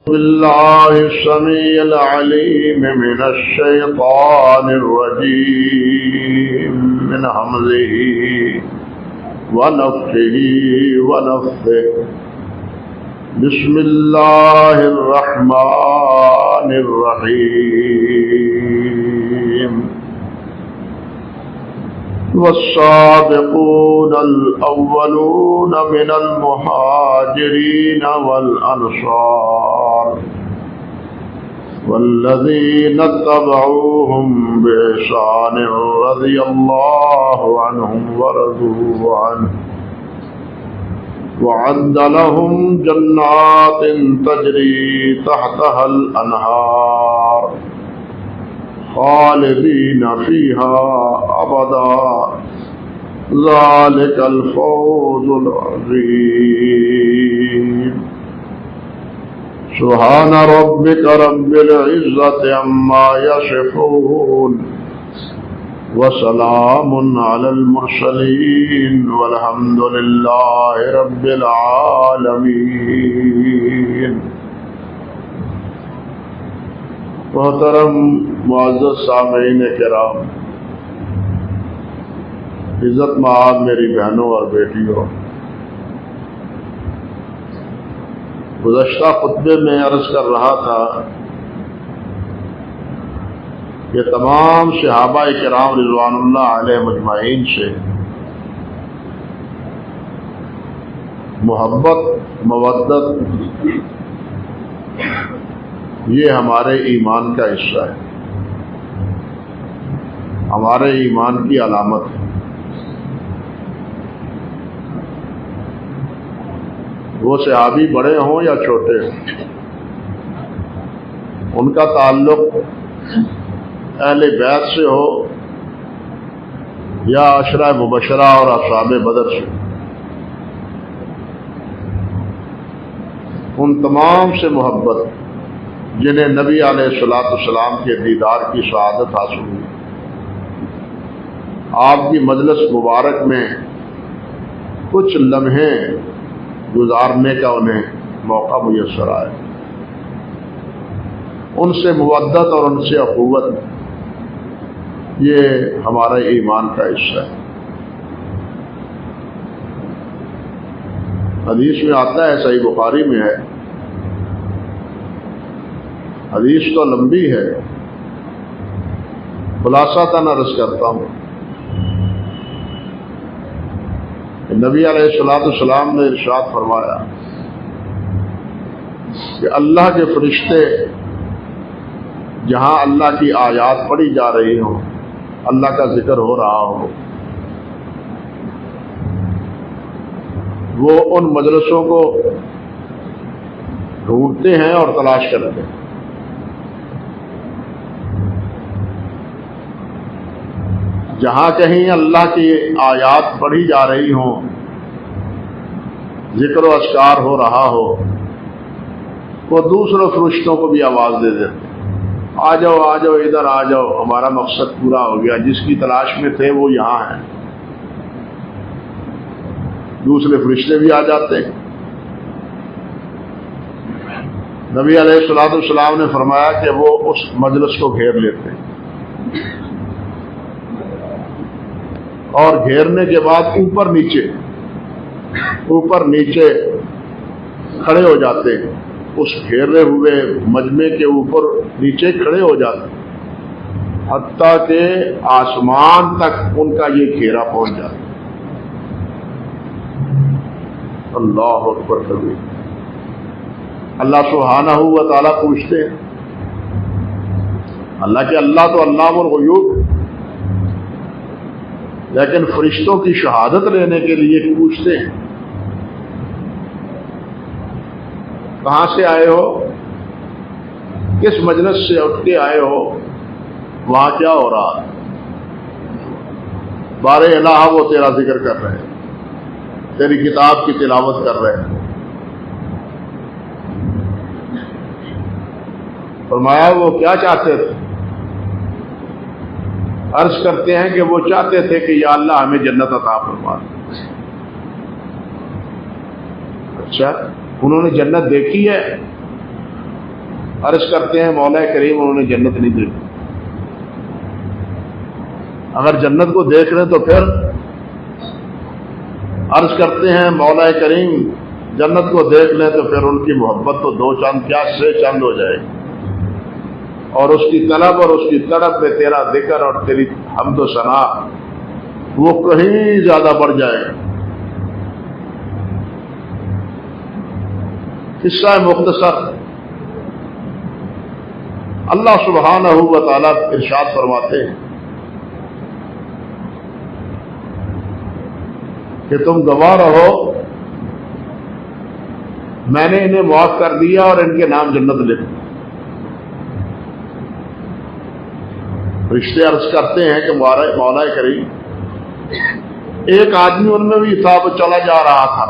بالله السميع العليم من الشيطان الرجيم من همزه ونفخه ونفثه بسم الله الرحمن الرحيم والسابقون الأولون من المهاجرين والأنصار والذين اتبعوهم بإحسان رضي الله عنهم ورضوا عنه وعد لهم جنات تجري تحتها الأنهار خالدين فيها أبدا ذلك الفوز العظيم سبحان ربك رب العزة عما يصفون وسلام على المرسلين والحمد لله رب العالمين. محترم معزز سامعین کرام، عزت مآب میری بہنوں اور بیٹیوں، گزشتہ خطبے میں عرض کر رہا تھا کہ تمام صحابہ کرام رضوان اللہ علیہ مجمعین سے محبت مودت یہ ہمارے ایمان کا حصہ ہے، ہمارے ایمان کی علامت ہے۔ وہ صحابی بڑے ہوں یا چھوٹے ہوں، ان کا تعلق اہل بیت سے ہو یا عشرہ مبشرہ اور اصحاب بدر سے، ان تمام سے محبت جنہیں نبی علیہ الصلوۃ والسلام کے دیدار کی سعادت حاصل ہوئی، آپ کی مجلس مبارک میں کچھ لمحے گزارنے کا انہیں موقع میسر آیا، ان سے مودت اور ان سے اخوت یہ ہمارا ایمان کا حصہ ہے۔ حدیث میں آتا ہے، صحیح بخاری میں ہے، حدیث تو لمبی ہے، خلاصہ عرض کرتا ہوں۔ نبی علیہ الصلوۃ والسلام نے ارشاد فرمایا کہ اللہ کے فرشتے جہاں اللہ کی آیات پڑھی جا رہی ہوں، اللہ کا ذکر ہو رہا ہو، وہ ان مجلسوں کو ڈھونڈتے ہیں اور تلاش کرتے ہیں۔ جہاں کہیں اللہ کی آیات پڑھی جا رہی ہوں، ذکر و اذکار ہو رہا ہو، وہ دوسروں فرشتوں کو بھی آواز دے دیتے، آ جاؤ آ جاؤ، ادھر آ جاؤ، ہمارا مقصد پورا ہو گیا، جس کی تلاش میں تھے وہ یہاں ہیں۔ دوسرے فرشتے بھی آ جاتے ہیں۔ نبی علیہ الصلوۃ والسلام نے فرمایا کہ وہ اس مجلس کو گھیر لیتے ہیں، اور گھیرنے کے بعد اوپر نیچے کھڑے ہو جاتے ہیں، اس گھیرے ہوئے مجمع کے اوپر نیچے کھڑے ہو جاتے ہیں، حتیٰ کہ آسمان تک ان کا یہ گھیرا پہنچ جاتا ہے۔ اللہ اکبر کبیر۔ اللہ سبحانہ و تعالیٰ پوچھتے ہیں، اللہ کے اللہ تو علام الغیوب، لیکن فرشتوں کی شہادت لینے کے لیے پوچھتے ہیں، کہاں سے آئے ہو، کس مجلس سے اٹھ کے آئے ہو، وہاں کیا ہو رہا ہے؟ بار الہ وہ تیرا ذکر کر رہے ہیں، تیری کتاب کی تلاوت کر رہے ہیں۔ فرمایا وہ کیا چاہتے تھے؟ عرض کرتے ہیں کہ وہ چاہتے تھے کہ یا اللہ ہمیں جنت عطا فرما۔ اچھا، انہوں نے جنت دیکھی ہے؟ عرض کرتے ہیں مولا کریم انہوں نے جنت نہیں دیکھی. اگر جنت کو دیکھ لیں تو پھر عرض کرتے ہیں مولا کریم جنت کو دیکھ لیں تو پھر ان کی محبت تو 2 چاند کیا 6 چاند ہو جائے, اور اس کی طلب اور اس کی تڑپ میں تیرا ذکر اور تیری حمد و ثنا وہ کہیں زیادہ بڑھ جائے. قصہ مختصر, اللہ سبحانہ و تعالیٰ ارشاد فرماتے ہیں کہ تم گواہ رہو میں نے انہیں معاف کر دیا اور ان کے نام جنت لکھ. رشتے عرض کرتے ہیں کہ مولا کریم ایک آدمی ان میں بھی تھا, وہ چلا جا رہا تھا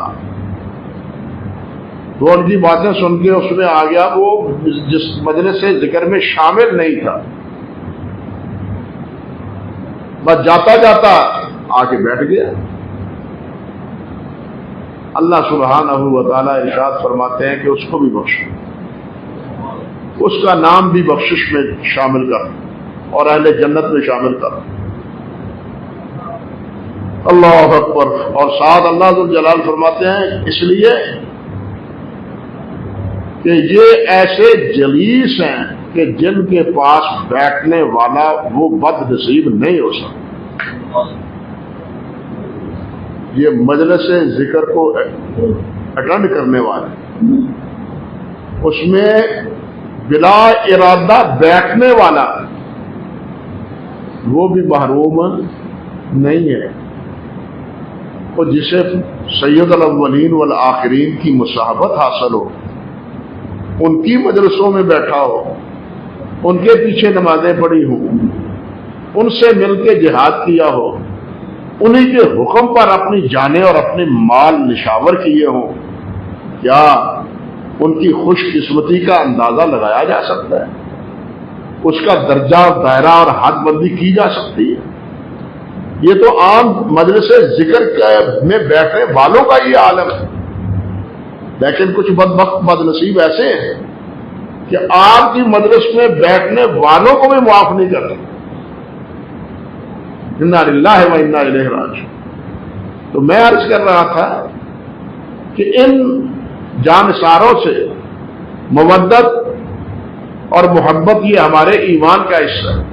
تو ان کی باتیں سن کے اس میں آ گیا, وہ جس مجلس سے ذکر میں شامل نہیں تھا, بس جاتا جاتا آ کے بیٹھ گیا. اللہ سبحانہ و تعالیٰ ارشاد فرماتے ہیں کہ اس کو بھی بخش, اس کا نام بھی بخشش میں شامل کر اور اہل جنت میں شامل کر. اللہ اکبر. اور ساتھ اللہ ذو الجلال فرماتے ہیں اس لیے کہ یہ ایسے جلیس ہیں کہ جن کے پاس بیٹھنے والا وہ بد نصیب نہیں ہو سکتا. یہ مجلس ذکر کو اٹینڈ کرنے والے, اس میں بلا ارادہ بیٹھنے والا وہ بھی محروم نہیں ہے. اور جسے سید الاولین والآخرین کی مصاحبت حاصل ہو, ان کی مجلسوں میں بیٹھا ہو, ان کے پیچھے نمازیں پڑھی ہوں, ان سے مل کے جہاد کیا ہو, انہی کے حکم پر اپنی جانیں اور اپنے مال نشاور کیے ہوں, کیا ان کی خوش قسمتی کا اندازہ لگایا جا سکتا ہے؟ اس کا درجہ دائرہ اور حد بندی کی جا سکتی ہے؟ یہ تو عام مجلس ذکر میں بیٹھنے والوں کا یہ عالم ہے. لیکن کچھ بدبخت بد نصیب ایسے ہیں کہ آپ کی مجلس میں بیٹھنے والوں کو بھی معاف نہیں کرتے. انا للہ و انا الیہ راجعون. تو میں عرض کر رہا تھا کہ ان جانثاروں سے مودت اور محبت یہ ہمارے ایمان کا حصہ ہے.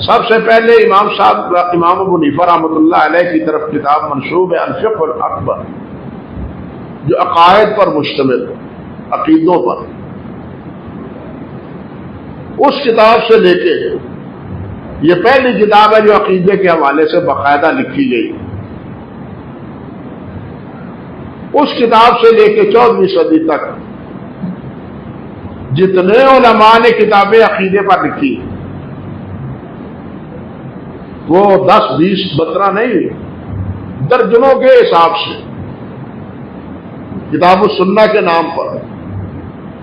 سب سے پہلے امام صاحب امام ابو حنیفہ رحمۃ اللہ علیہ کی طرف کتاب منسوب ہے الفقہ الاکبر, جو عقائد پر مشتمل ہے, عقیدوں پر. اس کتاب سے لے کے یہ پہلی کتاب ہے جو عقیدے کے حوالے سے باقاعدہ لکھی گئی. اس کتاب سے لے کے 14ویں صدی تک جتنے علماء نے کتابیں عقیدے پر لکھی وہ 10 20 17 نہیں, درجنوں کے حساب سے کتاب السنہ کے نام پر,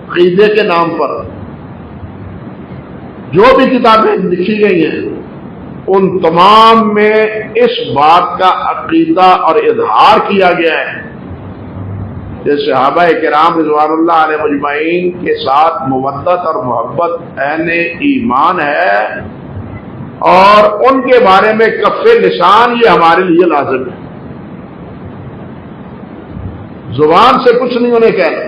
عقیدے کے نام پر جو بھی کتابیں لکھی گئی ہیں ان تمام میں اس بات کا عقیدہ اور اظہار کیا گیا ہے کہ صحابہ کرام رضوان اللہ علیہ مجمعین کے ساتھ مودت اور محبت عین ایمان ہے, اور ان کے بارے میں کف لسان یہ ہمارے لیے لازم ہے. زبان سے کچھ نہیں انہیں کہنا,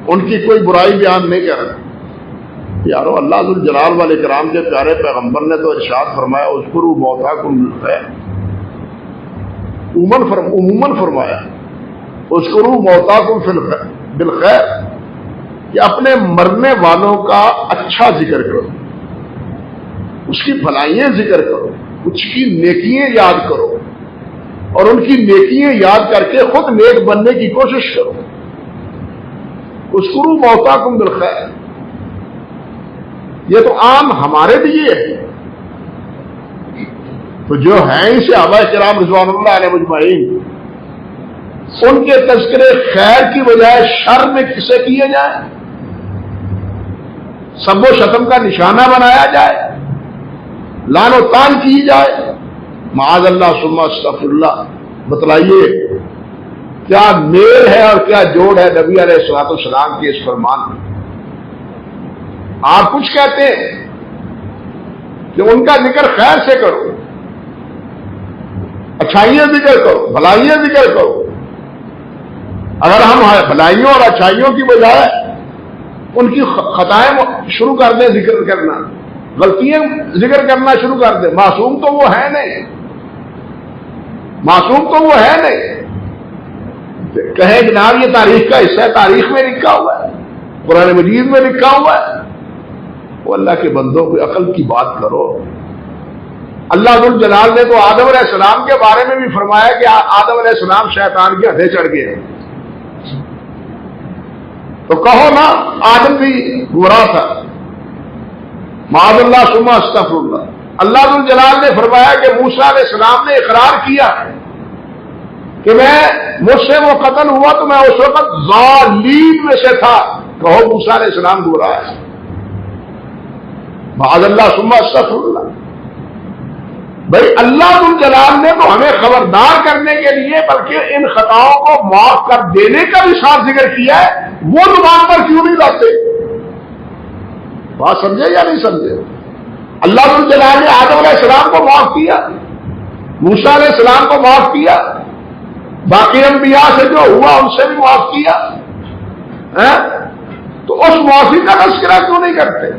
ان کی کوئی برائی بیان نہیں کرنا. یارو اللہ ذو الجلال والاکرام کے پیارے پیغمبر نے تو ارشاد فرمایا اذکروا موتاکم بالخیر, عموماً فرمایا اذکروا موتاکم بالخیر, کہ اپنے مرنے والوں کا اچھا ذکر کرو, اس کی بھلائیاں ذکر کرو, اس کی نیکیاں یاد کرو, اور ان کی نیکیاں یاد کر کے خود نیک بننے کی کوشش کرو. اذکروا موتاکم بالخیر, یہ تو عام ہمارے لیے ہے. تو جو ہیں صحابہ کرام رضوان اللہ علیہ مجمعین, ان کے تذکرے خیر کی بجائے شر میں کسے کیے جائے, سب و شتم کا نشانہ بنایا جائے, لعن و طعن کی جائے, معاذ اللہ ثم استغفر اللہ. بتلائیے کیا میل ہے اور کیا جوڑ ہے نبی علیہ الصلوۃ والسلام کے اس فرمان میں؟ آپ کچھ کہتے ہیں کہ ان کا ذکر خیر سے کرو، اچھائیاں ذکر کرو، بھلائیاں ذکر کرو۔ اگر ہم بھلائیوں اور اچھائیوں کی بجائے ان کی خطائیں شروع کر دیں ذکر کرنا، غلطیاں ذکر کرنا شروع کر دیں، معصوم تو وہ ہے نہیں، معصوم تو وہ ہے نہیں۔ کہیں جناب یہ تاریخ کا حصہ ہے، تاریخ میں لکھا ہوا ہے، قرآن مجید میں لکھا ہوا ہے۔ وہ اللہ کے بندوں کو عقل کی بات کرو۔ اللہ ذو الجلال نے تو آدم علیہ السلام کے بارے میں بھی فرمایا کہ آدم علیہ السلام شیطان کے ہتھے چڑھ گئے، تو کہو نا آدم بھی گمراہ تھا، معاذ اللہ ثم استغفر اللہ۔ اللہ ذو الجلال نے فرمایا کہ موسیٰ علیہ السلام نے اقرار کیا کہ مجھ سے وہ قتل ہوا تو میں اس وقت ظالمین میں سے تھا، کہو موسیٰ علیہ السلام گمراہ ہے، معاذ اللہ ثم استغفر اللہ۔ بھائی اللہ ذو الجلال نے تو ہمیں خبردار کرنے کے لیے بلکہ ان خطاؤں کو معاف کر دینے کا بھی ساتھ ذکر کیا ہے، وہ زبان پر کیوں نہیں لاتے؟ بات سمجھے یا نہیں سمجھے؟ اللہ ذو الجلال نے آدم علیہ السلام کو معاف کیا، موسیٰ علیہ السلام کو معاف کیا، باقی انبیاء سے جو ہوا ان سے بھی معاف کیا، تو اس معافی کا تذکرہ کیوں نہیں کرتے؟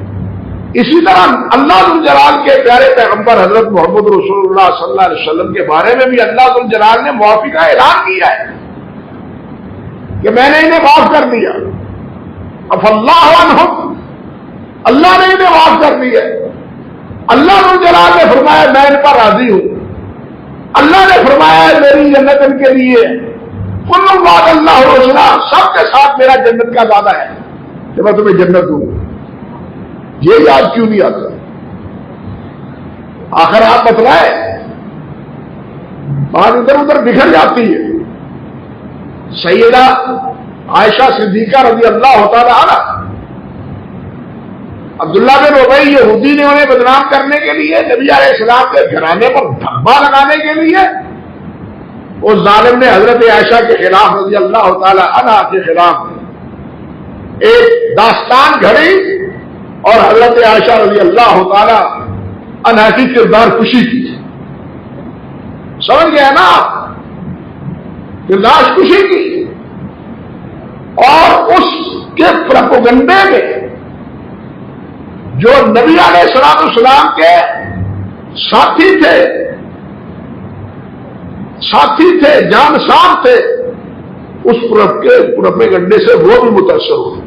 اسی طرح اللہ ذو الجلال کے پیارے پیغمبر حضرت محمد رسول اللہ صلی اللہ علیہ وسلم کے بارے میں بھی اللہ ذو الجلال نے معافی کا اعلان کیا ہے کہ میں نے انہیں معاف کر دیا، عفا اللہ عنہم، اللہ نے انہیں معاف کر دیا۔ اللہ ذو الجلال نے فرمایا میں ان پر راضی ہوں، اللہ نے فرمایا میری جنت ان کے لیے، کل وعد اللہ حسنا، سب کے ساتھ میرا جنت کا وعدہ ہے کہ میں تمہیں جنت دوں۔ یہ یاد کیوں نہیں آتا؟ آخر آپ بتلائے، بات ادھر ادھر بکھر جاتی ہے۔ سیدہ عائشہ صدیقہ رضی اللہ تعالی عنہ، عبداللہ بن ابی یہودی نے انہیں بدنام کرنے کے لیے، نبی علیہ السلام کے گھرانے پر دھبا لگانے کے لیے، اس ظالم نے حضرت عائشہ کے خلاف رضی اللہ تعالی عنہ کے خلاف ایک داستان گھڑی اور حضرت عائشہ رضی اللہ تعالی عنہ کی کردار کشی کی۔ سمجھ گئے نا؟ کردار کشی کی، اور اس کے پروپیگنڈے میں جو نبی علیہ الصلوۃ والسلام کے ساتھی تھے، جانسار تھے، اس پروپیگنڈے سے وہ بھی متاثر ہوئے،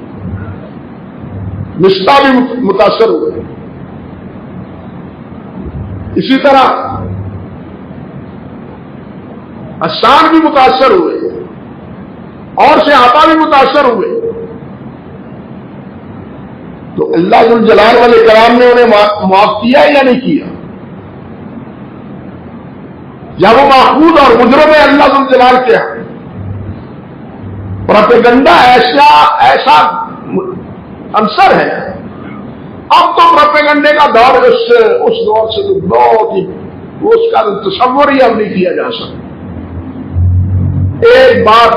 مصطفیٰ بھی متاثر ہوئے۔ اسی طرح حسان بھی متاثر ہوئے اور صحابہ بھی متاثر ہوئے۔ تو اللہ ذو الجلال والاکرام نے انہیں معاف کیا یا نہیں کیا؟ یا وہ ماخوذ اور مجرم ہے اللہ ذو الجلال کے ہاں؟ پروپیگنڈا ایسا عنصر ہے، اب تو پروپیگنڈے کا دور اس دور سے تو بہت ہی اس کا تصور ہی اب نہیں کیا جا سکتا۔ ایک بات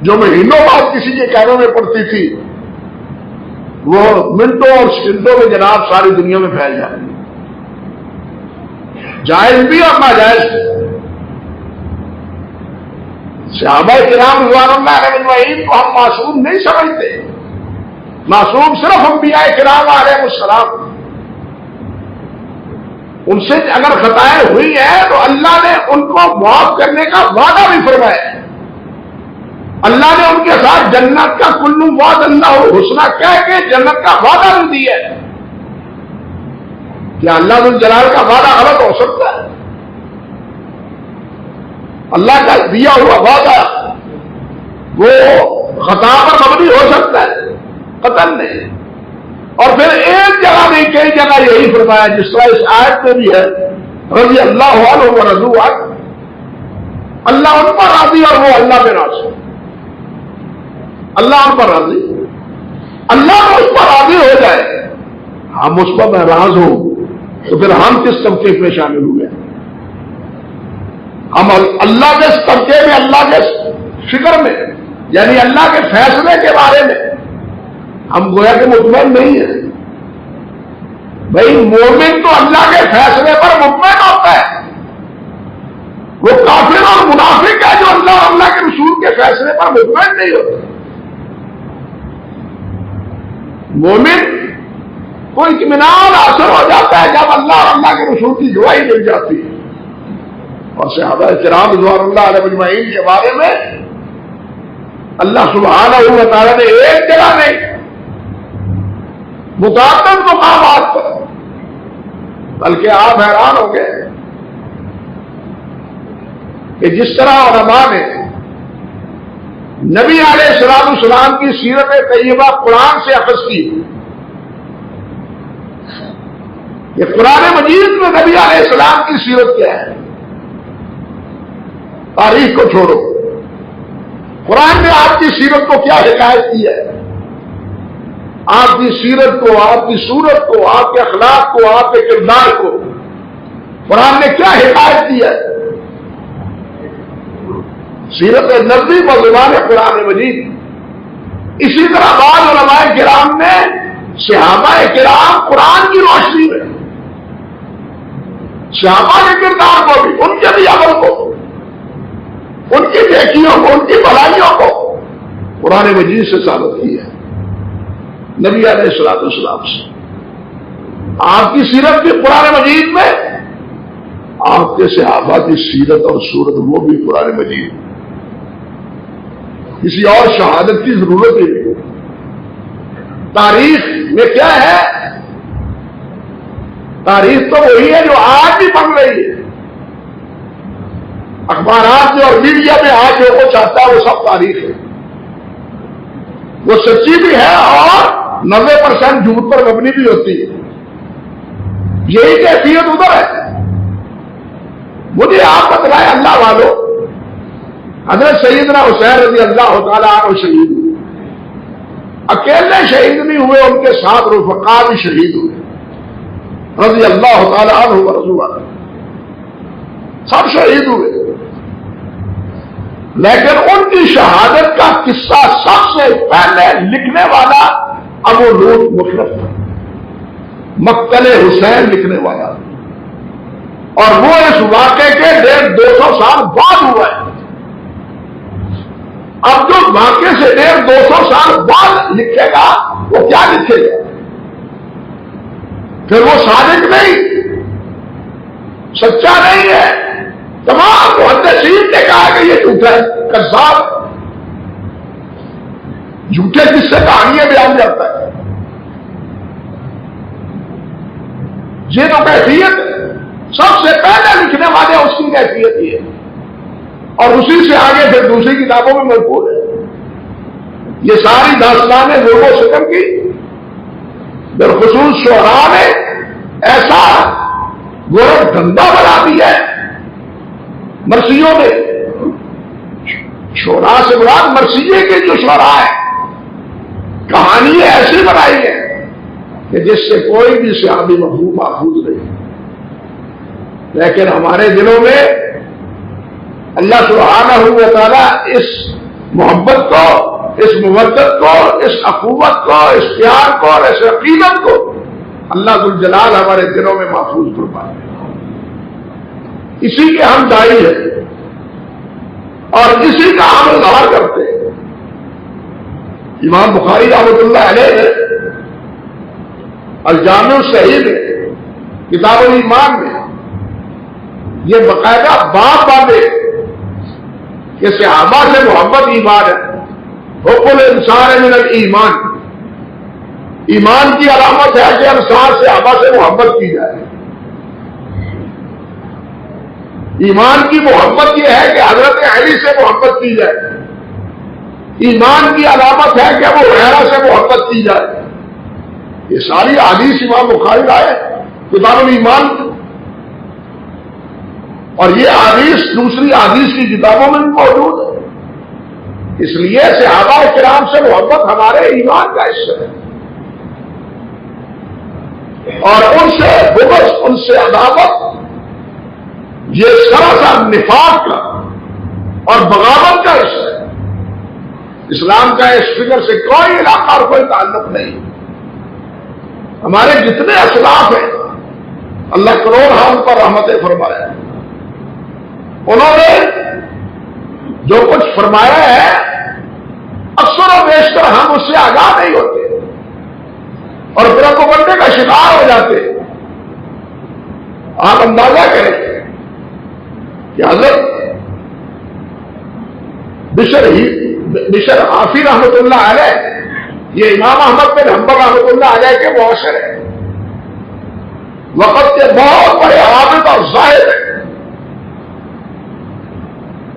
جو مہینوں بعد کسی کے کانوں میں پڑتی تھی، وہ منٹوں اور سیکنڈوں میں جناب ساری دنیا میں پھیل جائے، جائز بھی اور ناجائز بھی۔ صحابہ کرام رضوان اللہ علیہ اجمعین کو ہم معصوم نہیں سمجھتے، معصوم صرف انبیاء کرام علیہ السلام، ان سے اگر خطائیں ہوئی ہیں تو اللہ نے ان کو معاف کرنے کا وعدہ بھی فرمایا ہے۔ اللہ نے ان کے ساتھ جنت کا کلو وعد اللہ حسنہ کہہ کے جنت کا وعدہ بھی دیا ہے۔ کیا اللہ ذو الجلال کا وعدہ غلط ہو سکتا ہے؟ اللہ کا دیا ہوا وعدہ وہ خطا پر مبنی ہو سکتا ہے؟ قطعاً نہیں۔ اور پھر ایک جگہ نہیں کئی جگہ یہی فرمایا، جس طرح اس آیت میں بھی ہے، رضی اللہ عنہ ورضوا عنہ، اللہ ان پر راضی اور وہ اللہ پہ راضی۔ اللہ ان پر راضی، اللہ کو اس پر راضی ہو جائے، ہم اس پر ناراض ہوں تو پھر ہم کس تفکیک میں شامل ہوئے؟ ہم اللہ کے طبقے میں، اللہ کے فکر میں، یعنی اللہ کے فیصلے کے بارے میں ہم گویا کہ مطمئن نہیں ہیں۔ بھائی مومن تو اللہ کے فیصلے پر مطمئن ہوتا ہے، وہ کافر اور منافق ہے جو اللہ اور اللہ کے رسول کے فیصلے پر مطمئن نہیں ہوتا۔ مومن کو اطمینان حاصل ہو جاتا ہے جب اللہ اور اللہ کے رسول کی گواہی مل جاتی ہے۔ اور صحابہ کرام رضوان اللہ علیہ اجمعین کے بارے میں اللہ سبحانہ و تعالیٰ نے ایک جگہ نہیں متعدد مقامات پر، بلکہ آپ حیران ہو گئے کہ جس طرح علماء نے نبی علیہ السلام کی سیرت طیبہ قرآن سے اخذ کی، یہ قرآن مجید میں نبی علیہ السلام کی سیرت کیا ہے، تاریخ کو چھوڑو، قرآن نے آپ کی سیرت کو کیا حکایت کی ہے، آپ کی سیرت کو، آپ کی صورت کو، آپ کے اخلاق کو، آپ کے کردار کو قرآن نے کیا حکایت کی ہے۔ سیرت نبوی پر زبان قرآن مجید۔ اسی طرح بعض علماء کرام نے صحابہ کرام قرآن کی روشنی میں صحابہ کے کردار کو بھی، ان کے بھی عمل کو، ان کی نیکیوں کو، ان کی بھلائیوں کو قرآن مجید سے ثابت کی ہے، نبی علیہ السلام سے۔ آپ کی سیرت بھی قرآن مجید میں، آپ کے صحابہ کی سیرت اور صورت وہ بھی قرآن مجید، کسی اور شہادت کی ضرورت ہی نہیں۔ تاریخ میں کیا ہے؟ تاریخ تو وہی ہے جو آج بھی بن رہی ہے، اخبارات میں اور میڈیا میں آج جو کچھ آتا ہے وہ سب تاریخ ہے، وہ سچی بھی ہے اور 90% جھوٹ پر مبنی بھی ہوتی ہے۔ یہی کیفیت ادھر ہے۔ مجھے آپ بتلائیں اللہ والوں، حضرت سیدنا حسین رضی اللہ تعالیٰ عنہ شہید ہوئے، اکیلے شہید نہیں ہوئے، ان کے ساتھ رفقا بھی شہید ہوئے رضی اللہ تعالیٰ عنہ ورضوان، سب شہید ہوئے، لیکن ان کی شہادت کا قصہ سب سے پہلے لکھنے والا ابو لوط مطلق تھا، مقتل حسین لکھنے والا، اور وہ اس واقعے کے 150 سال بعد ہوا ہے۔ اب جو واقعے سے 150 سال بعد لکھے گا وہ کیا لکھے گا؟ پھر وہ صادق نہیں، سچا نہیں ہے۔ تمام محدثین نے کہا کہ یہ جھوٹا ہے، کذاب، جھوٹے جس سے کہانیاں بیان کرتا ہے۔ یہ تو کیفیت سب سے پہلے لکھنے والے اس کی کیفیت یہ ہے، اور اسی سے آگے پھر دوسری کتابوں میں مذکور ہے۔ یہ ساری داستانیں ظلم و ستم کی، بالخصوص شعراء نے ایسا گورکھ دھندا بنا دیا ہے مرثیوں نے۔ شعراء سے مراد مرثیے کے جو شعراء ہیں، کہانی ایسی بنائی ہے کہ جس سے کوئی بھی صحابی محفوظ نہیں۔ لیکن ہمارے دلوں میں اللہ سبحانہ و تعالیٰ اس محبت کو، اس مودت کو، اس اخوت کو، اس پیار کو اور اس عقیدت کو اللہ ذوالجلال ہمارے دلوں میں محفوظ فرمائے۔ اسی کے ہم داعی ہیں اور اسی کا ہم اظہار کرتے ہیں۔ امام بخاری رحمۃ اللہ علیہ الجامع الصحیح میں کتاب الایمان میں یہ باقاعدہ باب باندھے کہ صحابہ سے محبت ایمان ہے، حب الانصار من الایمان، ایمان کی علامت ہے کہ انصار صحابہ سے محبت کی جائے۔ ایمان کی محبت یہ ہے کہ حضرت علی سے محبت کی جائے، ایمان کی علامت ہے کہ ابو ہریرہ سے محبت کی جائے۔ یہ ساری حدیث امام بخاری لائے کتاب الایمان، اور یہ حدیث دوسری حدیث کی کتابوں میں بھی موجود ہے۔ اس لیے صحابہ کرام سے محبت ہمارے ایمان کا حصہ ہے، اور ان سے بغض، ان سے عداوت، یہ سراسر نفاق کا اور بغاوت کا حصہ ہے. اسلام کا اس فکر سے کوئی علاقہ اور کوئی تعلق نہیں. ہمارے جتنے اسلاف ہیں اللہ کروڑ ہم پر رحمتیں فرمایا، انہوں نے جو کچھ فرمایا ہے اکثر و بیشتر ہم اس سے آگاہ نہیں ہوتے اور فرقو بننے کا شکار ہو جاتے. آپ اندازہ کریں کہ حضرت بشر حافی رحمۃ اللہ علیہ یہ امام احمد بن حنبل رحمۃ اللہ علیہ کے معاشر ہے، وقت کے بہت بڑے عابد اور زاہد ہیں.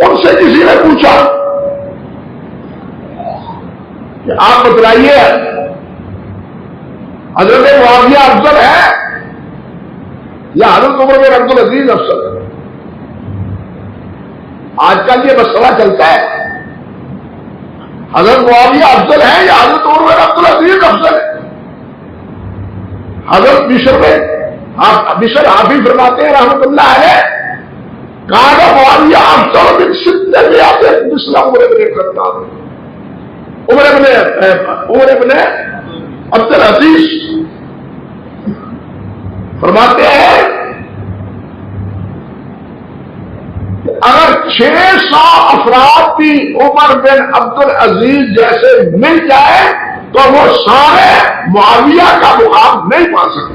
ان سے کسی نے پوچھا کہ آپ بتلائیے حضرت معاویہ افضل ہے یا حضرت عمر بن عبد العزیز افضل ہے؟ آج کل یہ مسئلہ چلتا ہے حضرت معاویہ افضل ہے یا حضرت عمر بن عبد العزیز افضل ہے. حضرت بشر حافظ فرماتے ہیں رحمۃ اللہ علیہ کہا معاویہ افضل بن سدے میں آتے ہیں مثل عمر بن الخطاب، عمر بن عبد العزیز. فرماتے ہیں کہ اگر 600 افراد بھی عمر بن عبد العزیز جیسے مل جائے تو وہ سارے معاویہ کا مقام نہیں پا سکتے.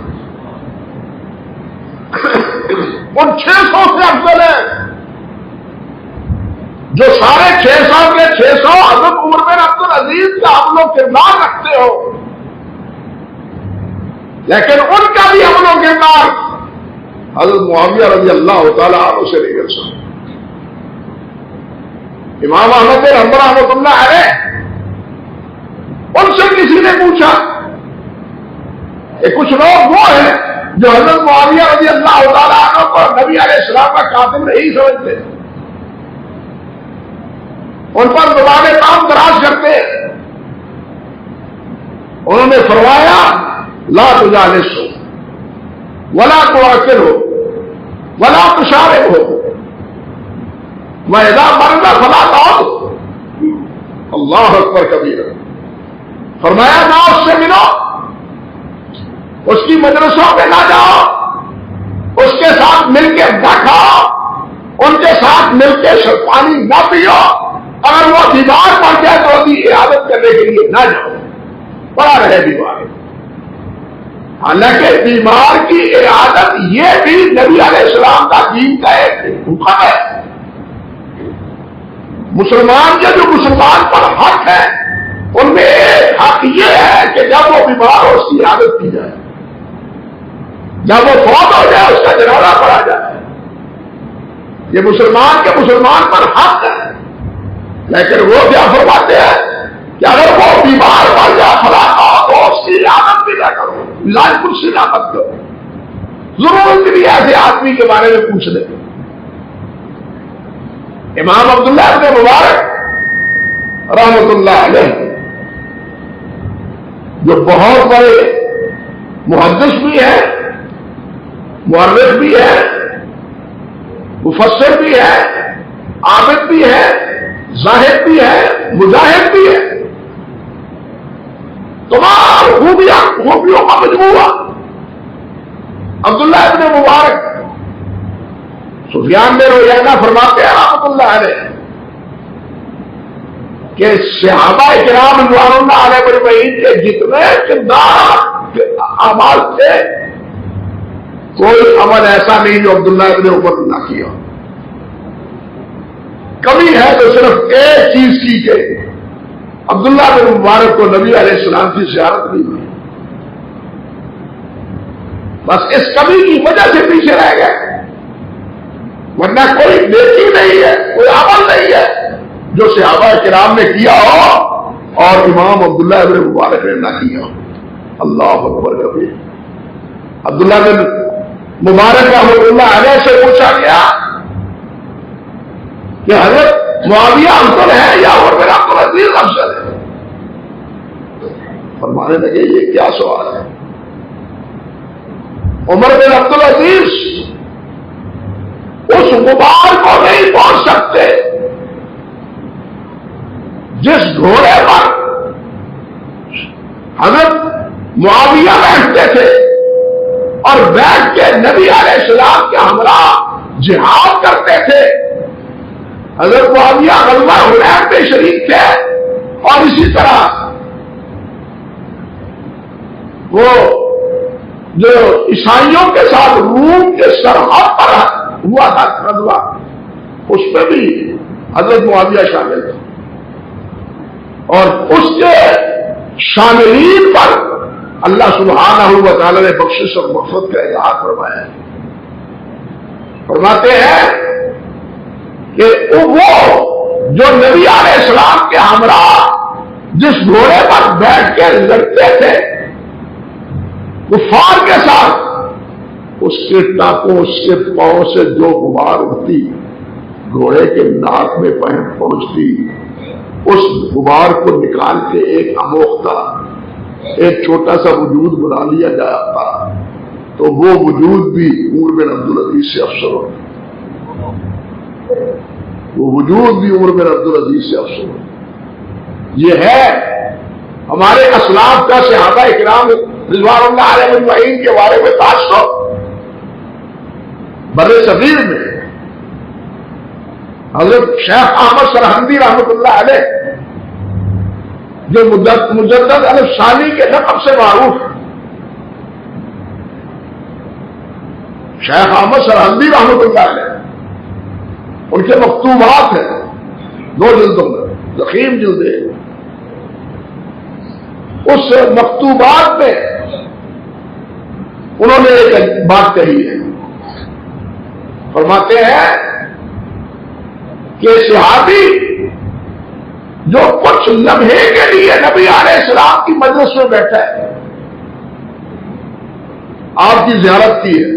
ان 600 سے افضل ہیں جو سارے 600 کے 600 حضرت عمر بن عبد العزیز کا ہم لوگ کردار رکھتے ہو، لیکن ان کا بھی ہم لوگ کردار حضرت معاویہ رضی اللہ تعالیٰ عنہ سے نہیں مل سکتا. امام احمد بن حنبل رحمۃ اللہ علیہ ان سے کسی نے پوچھا کہ کچھ لوگ وہ ہیں جو حضرت معاویہ رضی اللہ تعالیٰ عنہ کو نبی علیہ السلام کا قاتل نہیں سمجھتے، ان پر دوبارے کام دراز کرتے. انہوں نے فرمایا لا تجالسو ولا تواکلو ولا تشارکو وَإِذَا مَرَّ فَلَا تَعُدْ. اللہ اکبر کبیر. فرمایا نہ اس سے ملو، اس کی مجلسوں پہ نہ جاؤ، اس کے ساتھ مل کے نہ کھاؤ، ان کے ساتھ مل کے پانی نہ پیو. اگر وہ بیمار پڑ جائے تو ابھی عیادت کرنے کے لیے نہ جاؤ، پڑا رہے بیمار. حالانکہ بیمار کی عیادت یہ بھی نبی علیہ السلام کا دین کا ایک حکم ہے. مسلمان کے جو مسلمان پر حق ہے ان میں ایک حق یہ ہے کہ جب وہ بیمار ہو اس کی عیادت کی جائے، جب وہ فوت ہو جائے اس کا جنازہ پڑھا جائے. یہ مسلمان کے مسلمان پر حق ہے. لیکن وہ کیا فرماتے ہیں کہ اگر وہ بیمار پڑ جائے فلاں تو اس کی عیادت بھی نہ کرو، علاج کرسی نہ مت کرو. ضرورت بھی ایسے آدمی کے بارے میں پوچھ لیں. امام عبداللہ ابن مبارک رحمۃ اللہ علیہ جو بہت بڑے محدث بھی ہیں، مورخ بھی ہے، مفسر بھی ہے، عابد بھی ہے، زاہد بھی ہے، مجاہد بھی ہے، تمام خوبیوں کا مجموعہ. عبداللہ ابن مبارک سفیان بن عیینہ فرماتے ہیں رحمۃ اللہ علیہ کہ صحابہ کرام رضوان اللہ علیہ مجمعین کے جتنے کردار اعمال تھے کوئی عمل ایسا نہیں جو عبداللہ ابن عمر نہ کیا. کمی ہے تو صرف ایک چیز کی کہ عبداللہ بن مبارک کو نبی علیہ السلام کی زیارت نہیں ہوئی. بس اس کمی کی وجہ سے پیچھے رہ گئے، ورنہ کوئی نیکی نہیں ہے، کوئی عمل نہیں ہے جو صحابہ کرام نے کیا ہو اور امام عبداللہ ابن مبارک نے نہ کیا ہو. اللہ اکبر کبیر. عبداللہ بن مبارک رحمۃ اللہ علیہ سے پوچھا گیا کہ حضرت معاویہ افضل ہے یا عمر بن عبد العزیز افضل ہے؟ فرمانے لگے یہ کیا سوال ہے. عمر بن عبد العزیز اس غبار کو نہیں پہنچ سکتے جس گھوڑے پر حضرت معاویہ بیٹھتے تھے اور بیٹھ کے نبی علیہ السلام کے ہمراہ جہاد کرتے تھے. حضرت معاویہ غزوہ حنین میں شریک تھے اور اسی طرح وہ جو عیسائیوں کے ساتھ روم کے سرحد پر ہوا تھا غزوہ، اس میں بھی حضرت معاویہ شامل تھے اور اس کے شاملین پر اللہ سبحانہ و تعالی نے بخشش اور مغفرت کا اظہار فرمایا ہے. فرماتے ہیں کہ وہ جو نبی علیہ السلام کے ہمراہ جس گھوڑے پر بیٹھ کے لڑتے تھے کفار کے ساتھ، اس کے ٹانکوں اس کے پاؤں سے جو غبار اٹھتی گھوڑے کے ناک میں پہنچتی، اس غبار کو نکال کے ایک اموختہ ایک چھوٹا سا وجود بنا لیا جاتا تو وہ وجود بھی عمر بن عبدالعزیز سے افسر ہوتا، وہ وجود بھی عمر بن عبدالعزیز سے افسر ہوتا. یہ ہے ہمارے اسلاف کا صحابہ اکرام رضوان اللہ علیہ اجمعین کے بارے میں تاثر. بر صغیر میں حضرت شیخ احمد سرہندی رحمۃ اللہ علیہ جو مجدد الف ثانی کے لقب سے معروف، شیخ احمد سرہندی رحمۃ اللہ علیہ، ان کے مکتوبات ہیں 2 جلدوں میں، ضخیم جلدیں. اس مکتوبات میں انہوں نے ایک بات کہی ہے. فرماتے ہیں کہ صحابی جو کچھ لمحے کے لیے نبی علیہ السلام کی مجلس میں بیٹھا ہے، آپ کی زیارت کی ہے،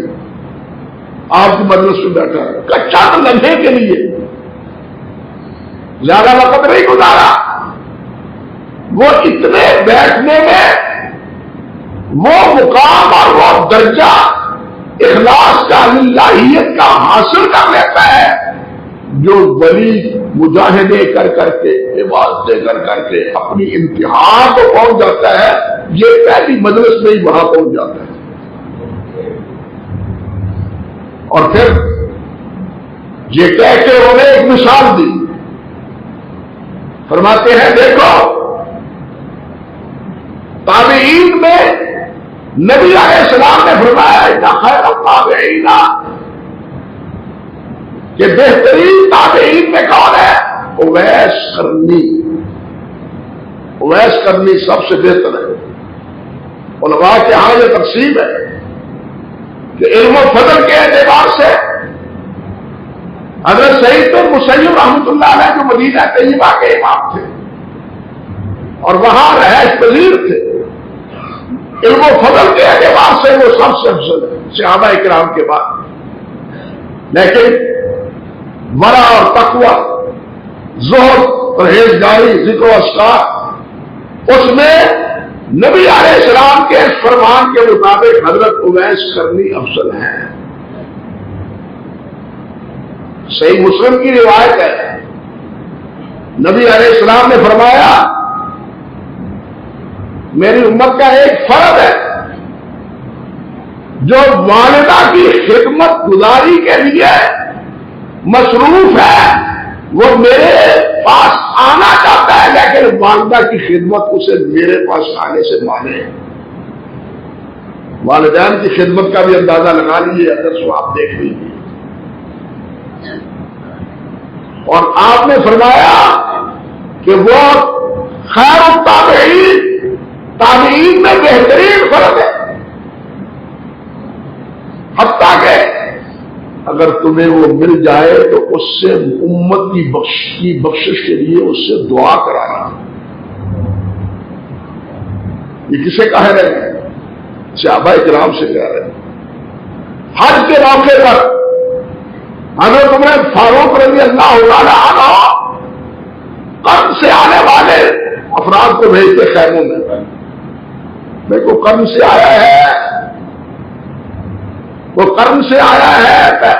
آپ کی مجلس میں بیٹھا ہے، چند لمحے کے لیے، زیادہ وقت نہیں گزارا، وہ اتنے بیٹھنے میں وہ مقام اور وہ درجہ اخلاص کا اللہیت کا حاصل کر لیتا ہے جو ولی مجاہدے کر کر کے عبادتیں کر کر کے اپنی انتہا کو پہنچ جاتا ہے. یہ پہلی مجلس میں ہی وہاں پہنچ جاتا ہے. اور پھر یہ کہہ کے انہوں نے ایک مثال دی. فرماتے ہیں دیکھو تابعین میں نبی علیہ السلام نے فرمایا ان خیر التابعین کہ بہترین تابعین میں کون ہے؟ اویس قرنی. اویس قرنی سب سے بہتر ہے. علماء کے ہاں یہ تقسیم ہے کہ علم و فضل کے اعتبار سے حضرت سعید بن مسیب رحمۃ اللہ علیہ جو مدینہ طیبہ کے امام تھے اور وہاں رہائش پذیر تھے، علم و فضل کے اعتبار سے وہ سب سے افضل ہے صحابہ اکرام کے بعد. لیکن ورع اور تقوی، زہد، پرہیزگاری، ذکر و اذکار، اس میں نبی علیہ السلام کے اس فرمان کے مطابق حضرت اویس قرنی افضل ہیں. صحیح مسلم کی روایت ہے، نبی علیہ السلام نے فرمایا میری امت کا ایک فرد ہے جو والدہ کی خدمت گزاری کے لیے مصروف ہے، وہ میرے پاس آنا چاہتا ہے لیکن والدہ کی خدمت اسے میرے پاس آنے سے مانے. والدین کی خدمت کا بھی اندازہ لگا لیجیے، اگر سو آپ دیکھ لیجیے. اور آپ نے فرمایا کہ وہ خیر التابعین، تابعین میں بہترین فرد ہے، حتیٰ کہ اگر تمہیں وہ مل جائے تو اس سے امت کی بخشش کے لیے اس سے دعا کرانا. یہ کسے کہہ رہے ہیں؟ صحابہ کرام سے کہہ رہے ہیں. حج کے موقع پر حضرت عمر فاروق رضی اللہ تعالی عنہ قرن سے آنے والے افراد کو بھیجتے خیموں میں، دیکھو قرن سے آیا ہے، وہ قرن سے آیا ہے،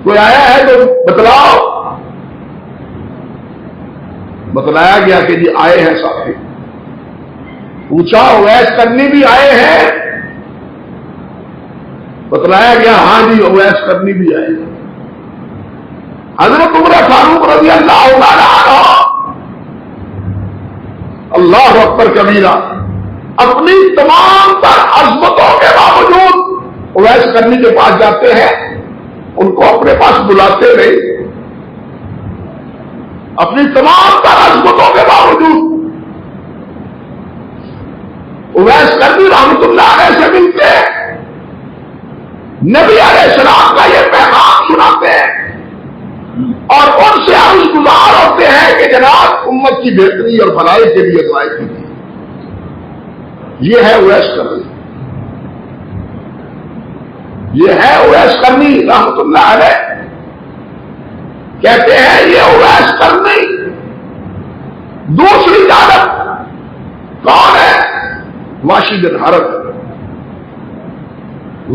کوئی آیا ہے تو بتلاؤ. بتلایا گیا کہ جی آئے ہیں ساتھی. پوچھا اویس کرنی بھی آئے ہیں؟ بتلایا گیا ہاں جی اویس کرنی بھی آئے ہیں. حضرت عمر فاروق رضی اللہ عنہ اللہ اکبر کبیرہ اپنی تمام تر عظمتوں کے باوجود اویس کرنی کے پاس جاتے ہیں, ان کو اپنے پاس بلاتے نہیں. اپنی تمام تر عظمتوں کے باوجود اویس کرنی رحمت اللہ علیہ سے ملتے ہیں, نبی علیہ السلام کا یہ پیغام سناتے ہیں اور ان سے عرض گزار ہوتے ہیں کہ جناب امت کی بہتری اور بھلائی کے لیے دعائیں کیجیے. یہ ہے اویس کرنی, یہ ہے اویس کرنی رحمت اللہ علیہ. کہتے ہیں یہ اویس کرنی. دوسری جانب کون ہے؟ واشی بن حرب.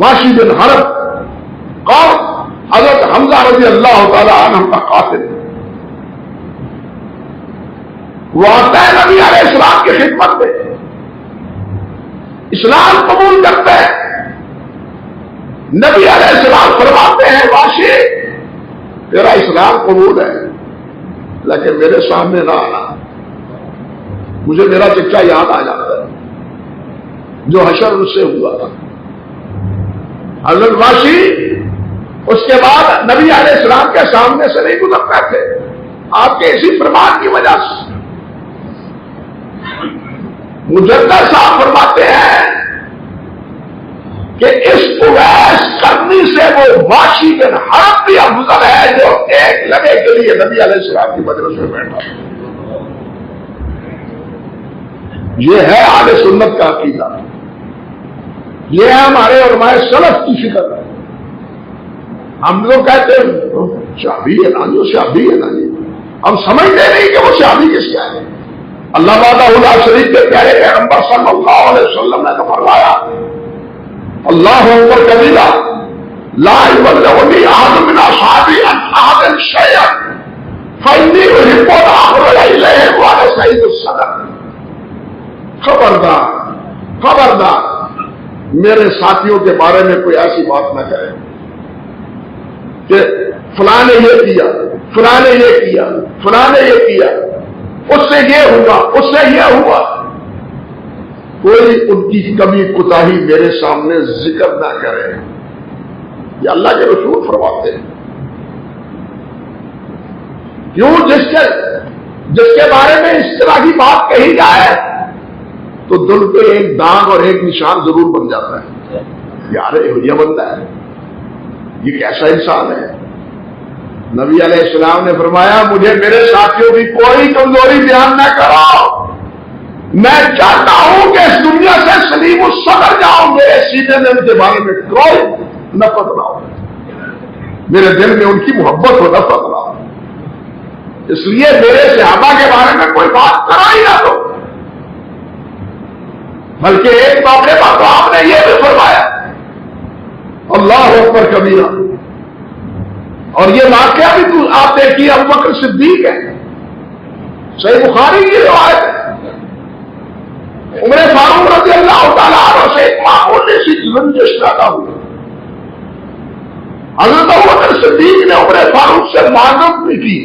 واشی بن حرب کون؟ حضرت حمزہ رضی اللہ تعالی عنہ کا قاتل. وہ آتا ہے نبی علیہ السلام کی خدمت میں, اسلام قبول کرتے ہیں. نبی علیہ السلام فرماتے ہیں واشی تیرا اسلام قبول ہے لیکن میرے سامنے نہ آنا, مجھے میرا چچا یاد آ جاتا ہے جو حشر اس سے ہوا تھا. حضرت واشی اس کے بعد نبی علیہ السلام کے سامنے سے نہیں گزرتے تھے آپ کے اسی فرمان کی وجہ سے. مجدد صاحب فرماتے ہیں کہ اس اویس کرنی سے وہ واشی بن حرب بھی افضل ہے جو ایک لمحے کے لیے نبی علیہ السلام کی مجلس میں بیٹھا. یہ ہے اہل سنت کا عقیدہ, یہ ہے ہمارے علماء سلف کی فکر. ہم لوگ کہتے ہیں شعبی ہے نا جو شعبی ہے نا جی, ہم سمجھتے نہیں کہ وہ شعبی کس کیا ہے. اللہ وحدہ شریف کے پیارے پیغمبر صلی اللہ علیہ وسلم نے تو فرمایا اللہ اکبر کبیرہ لا یبلغنی احد من اصحابی عن احد شیئا فانی احب ان اخرج الیہ وانا سعید الصدر. خبردار خبردار میرے ساتھیوں کے بارے میں کوئی ایسی بات نہ کرے کہ فلاں نے یہ کیا, فلاں نے یہ کیا, فلاں نے یہ کیا, اس سے یہ ہوا, اس سے یہ ہوا. کوئی ان کی کمی کوتاہی میرے سامنے ذکر نہ کرے. یہ اللہ کے رسول فرماتے ہیں. کیوں؟ جس کے بارے میں اس طرح کی بات کہی جائے تو دل پہ ایک داغ اور ایک نشان ضرور بن جاتا ہے. یار یہ بندہ ہے, یہ کیسا انسان ہے. نبی علیہ السلام نے فرمایا مجھے میرے ساتھیوں کی کوئی کمزوری بیان نہ کرو, میں چاہتا ہوں کہ اس دنیا سے سلیم الصدر جاؤں, میرے سینے میں ان کے بارے میں کوئی نفرت نہ ہو, میرے دل میں ان کی محبت ہو, نفرت نہ ہو. اس لیے میرے صحابہ کے بارے میں کوئی بات کرا ہی نہ دو. بلکہ ایک موقع پر تو آپ نے یہ بھی فرمایا اللہ اکبر کبیرہ. اور یہ واقعہ بھی آپ دیکھیے ابو بکر صدیق ہے, صحیح بخاری کی روایت ہے. عمر فاروق رضی اللہ تعالیٰ عنہ سے ایک معمولی سی رنجش پیدا ہوئی. حضرت ابو بکر صدیق نے عمر فاروق سے معذرت بھی کی,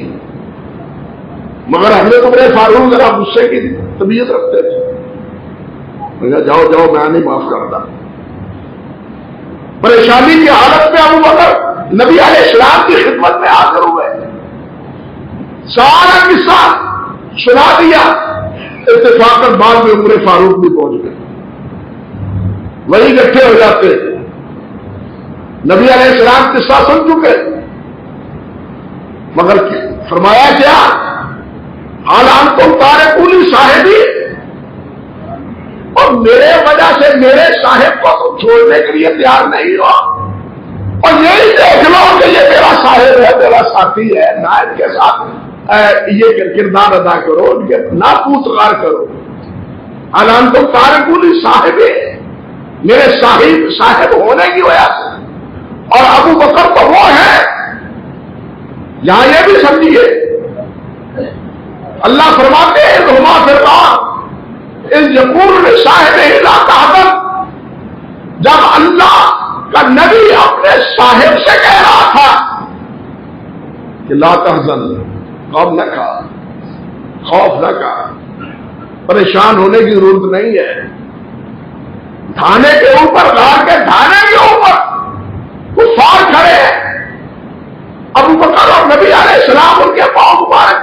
مگر حضرت عمر فاروق ذرا غصے کی طبیعت رکھتے تھے. جاؤ جاؤ میں نہیں معاف کرتا. پریشانی کی حالت میں ابو بکر نبی علیہ السلام کی خدمت میں حاضر ہوئے, سارا قصہ سنا دیا. اتفاقاً بعد میں عمر فاروق بھی پہنچ گئے, وہی اکٹھے ہو جاتے. نبی علیہ السلام قصہ سن چکے, مگر فرمایا کیا حالان تم تارکونی صاحبی, اور میرے وجہ سے میرے صاحب کو تم چھوڑنے کے لیے تیار نہیں ہو, اور یہی دیکھ لو کہ یہ میرا صاحب ہے, میرا ساتھی ہے, نائب کے ساتھ یہ کردار ادا کرو, ان کے ناپوت غار کرو. حالان تم تارکونی صاحب, میرے صاحب ہونے کی وجہ سے. اور ابو بکر تو وہ ہے یہاں یہ بھی سمجھیے اللہ فرماتے ہیں رحمہ فرمان اس یقول صاحب لا تحزن، جب اللہ کا نبی اپنے صاحب سے کہہ رہا تھا کہ لا تحزن، غم نہ کھا، خوف نہ کھا، پریشان ہونے کی ضرورت نہیں ہے، تھانے کے اوپر غار کے تھانے کے اوپر کفار کھڑے ہیں، ابو بکر اور نبی علیہ السلام ان کے پاؤں مبارک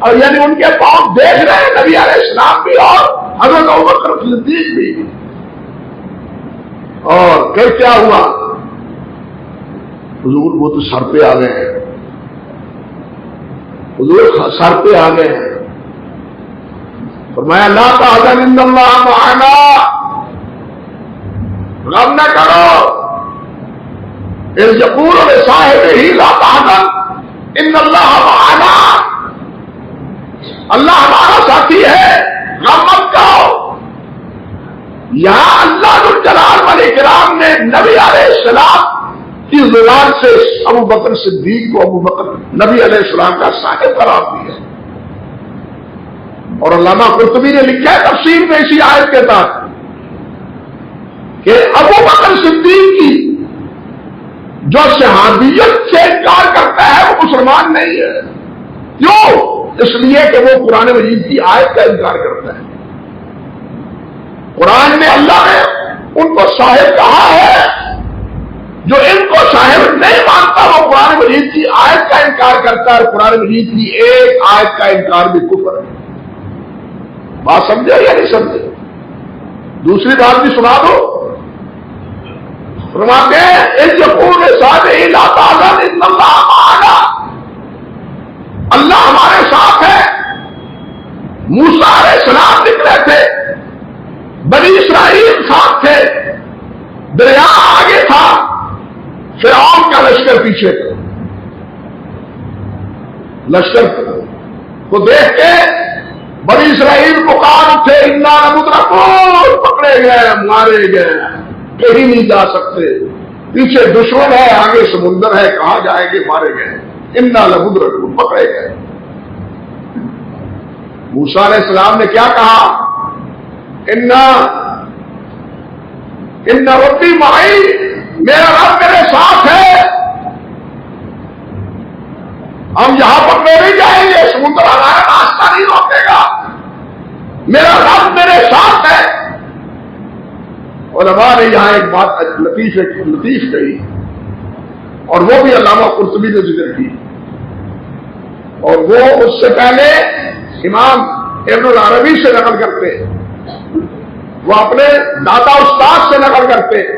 اور یعنی ان کے پاؤں دیکھ رہے ہیں، نبی علیہ السلام بھی اور حضرت ابو بکر صدیق بھی۔ اور پھر کیا ہوا؟ حضور وہ تو سر پہ آ گئے ہیں، حضور سر پہ آ گئے ہیں، فرمایا لا تحزن ان اللہ معنا، غم نہ کرو، اذ یقول لصاحبہ لا تحزن ان اللہ معنا، اللہ ہمارا ساتھی ہے، غم مت کرو۔ یہاں اللہ ذو الجلال والاکرام نے نبی علیہ السلام کی زبان سے ابو بکر صدیق کو ابو بکر نبی علیہ السلام کا صاحب قرار دیا، اور علامہ قرطبی نے لکھا ہے تفسیر میں اسی آیت کے تحت کہ ابو بکر صدیق کی جو صحابیت سے انکار کرتا ہے وہ مسلمان نہیں ہے۔ کیوں؟ اس لیے کہ وہ قرآن مجید کی آیت کا انکار کرتا ہے۔ قرآن میں اللہ نے ان کو صاحب کہا ہے، جو ان کو صاحب نہیں مانتا وہ قرآن مجید کی آیت کا انکار کرتا ہے، قرآن مجید کی ایک آیت کا انکار بھی کفر ہے۔ بات سمجھے یا نہیں سمجھے؟ دوسری بات بھی سنا دو، فرماتے ہیں اذ یقول لصاحبہ لا تحزن ان اللہ معنا، اللہ ہمارے ساتھ ہے۔ موسیٰ علیہ السلام نکلے تھے، بنی اسرائیل ساتھ تھے، دریا آگے تھا، فرعون کا لشکر پیچھے تھا۔ لشکر کو دیکھ کے بنی اسرائیل پکار اٹھے انا لمدرکون، پکڑے گئے، مارے گئے، کہیں نہیں جا سکتے، پیچھے دشمن ہے، آگے سمندر ہے، کہاں جائیں گے، مارے گئے، انا لمدرکون، پکڑے گئے۔ موسیٰ علیہ السلام نے کیا کہا؟ ان ربی معی، میرا رب میرے ساتھ ہے، ہم یہاں پر نہیں جائیں گے، سمندر ہمارا راستہ نہیں روکے گا، میرا رب میرے ساتھ ہے۔ علماء نے یہاں ایک بات لطیف کہی، اور وہ بھی علامہ قرطبی نے ذکر کی، اور وہ اس سے پہلے امام ابن العربی سے نقل کرتے ہیں، وہ اپنے دادا استاد سے نقل کرتے ہیں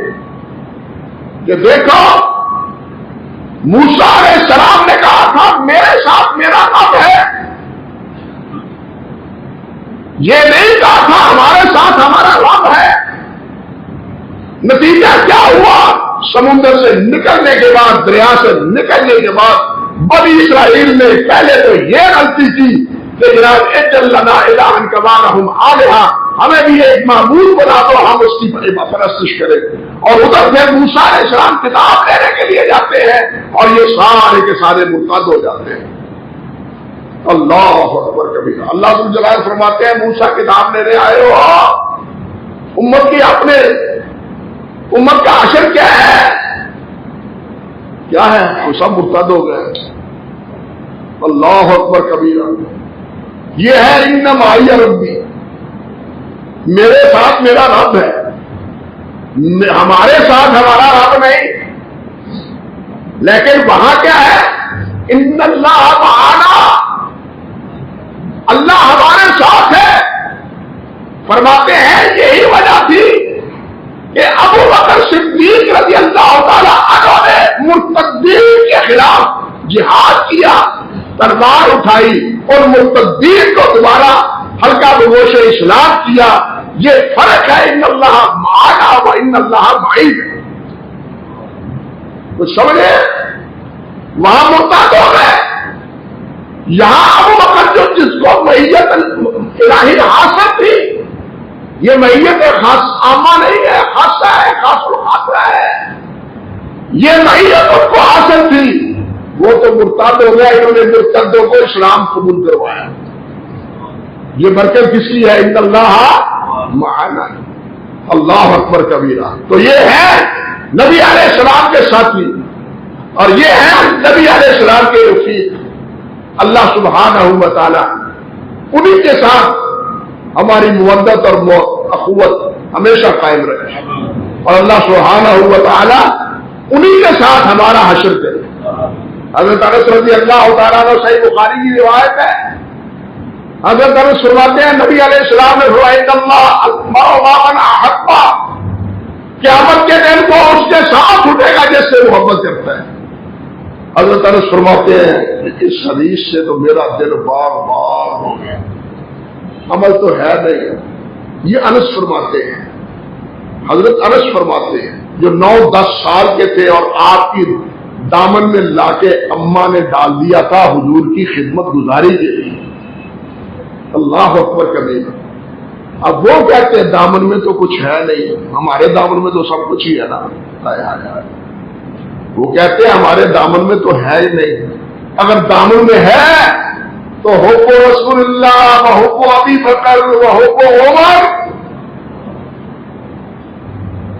کہ دیکھو موسیٰ علیہ السلام نے کہا تھا میرے ساتھ میرا رب ہے، یہ نہیں کہا تھا ہمارے ساتھ ہمارا رب ہے۔ نتیجہ کیا ہوا؟ سمندر سے نکلنے کے بعد، دریا سے نکلنے کے بعد بنی اسرائیل نے پہلے تو یہ غلطی کی کہ جناب اجعل لنا الہا کما لہم آلہہ، ہمیں بھی ایک معبود بنا دو، ہم اس کی پرستش کریں، اور ادھر پھر موسیٰ علیہ السلام کتاب لینے کے لیے جاتے ہیں اور یہ سارے کے سارے مرتد ہو جاتے ہیں۔ اللہ اکبر کبیرہ۔ اللہ ذو الجلال فرماتے ہیں موسیٰ کتاب لینے آئے ہو، امت کی اپنے امت کا حشر کیا ہے؟ کیا ہے؟ وہ سب مرتد ہو گئے۔ اللہ اکبر کبیرہ۔ یہ ہے ان معی ربی، میرے ساتھ میرا رب ہے، ہمارے ساتھ ہمارا رب نہیں۔ لیکن وہاں کیا ہے؟ ان اللہ معنا، اللہ ہمارے ساتھ ہے۔ فرماتے ہیں یہی وجہ تھی کہ ابو بکر صدیق رضی اللہ تعالی عنہ نے مرتدین کے خلاف جہاد کیا، تلوار اٹھائی اور مرتدین کو دوبارہ ہلکا بگوش اسلام کیا۔ یہ فرق ہے ان اللہ معنا و ان اللہ معی۔ کچھ سمجھے؟ وہاں مرتد ہو گئے، یہاں ابو بکر جو جس کو معیت الہی حاصل تھی، یہ معیت خاص عامہ نہیں ہے، خاصہ ہے، خاص الخاصہ ہے، یہ معیت ان کو حاصل تھی، وہ تو مرتد ہو گیا، انہوں نے مرتدوں کو اسلام قبول کروایا. یہ برکت کس کی ہے؟ ان اللہ معنا، اللہ اکبر کبیرہ. تو یہ ہے نبی علیہ السلام کے ساتھی اور یہ ہے نبی علیہ السلام کے رفیق. اللہ سبحانہ و تعالی انہی کے ساتھ ہماری مودت اور اخوت ہمیشہ قائم رہے اور اللہ سبحانہ و تعالی انہی کے ساتھ ہمارا حشر کرے. حضرت انس رضی اللہ تعالیٰ عنہ صحیح بخاری کی روایت ہے، حضرت انس فرماتے ہیں نبی علیہ السلام نے فرمایا قیامت کے دن کو اس کے ساتھ اٹھے گا جس سے محبت کرتا ہے. حضرت انس فرماتے ہیں اس حدیث سے تو میرا دل بار بار ہو گیا، عمل تو ہے نہیں. یہ انس فرماتے ہیں، حضرت انس فرماتے ہیں جو 9-10 سال کے تھے اور آپ کی دامن میں لا کے اماں نے ڈال دیا تھا حضور کی خدمت گزاری کے لیے. اللہ اکبر کبیرہ. اب وہ کہتے ہیں دامن میں تو کچھ ہے نہیں، ہمارے دامن میں تو سب کچھ ہی ہے نا. وہ کہتے ہیں ہمارے دامن میں تو ہے ہی نہیں. اگر دامن میں ہے تو حب رسول اللہ و حب ابی بکر و حب عمر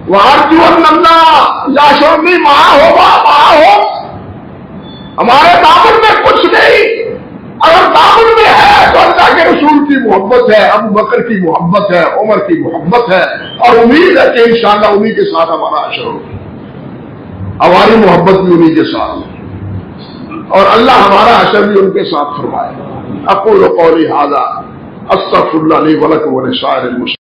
وارجو اللہ یاشرنی ماں ہوگا ماں ہو. ہمارے دامن میں کچھ نہیں، اگر دامن میں ہے تو اللہ کے رسول کی محبت ہے، ابو بکر کی محبت ہے، عمر کی محبت ہے، اور امید ہے کہ انشاءاللہ انہی کے ساتھ ہمارا حشر ہوگا. ہماری محبت بھی انہی کے ساتھ اور اللہ ہمارا حشر بھی ان کے ساتھ فرمائے. اقول قولی ھذا استغفر اللہ لی ولکم ولسائر المسلمین.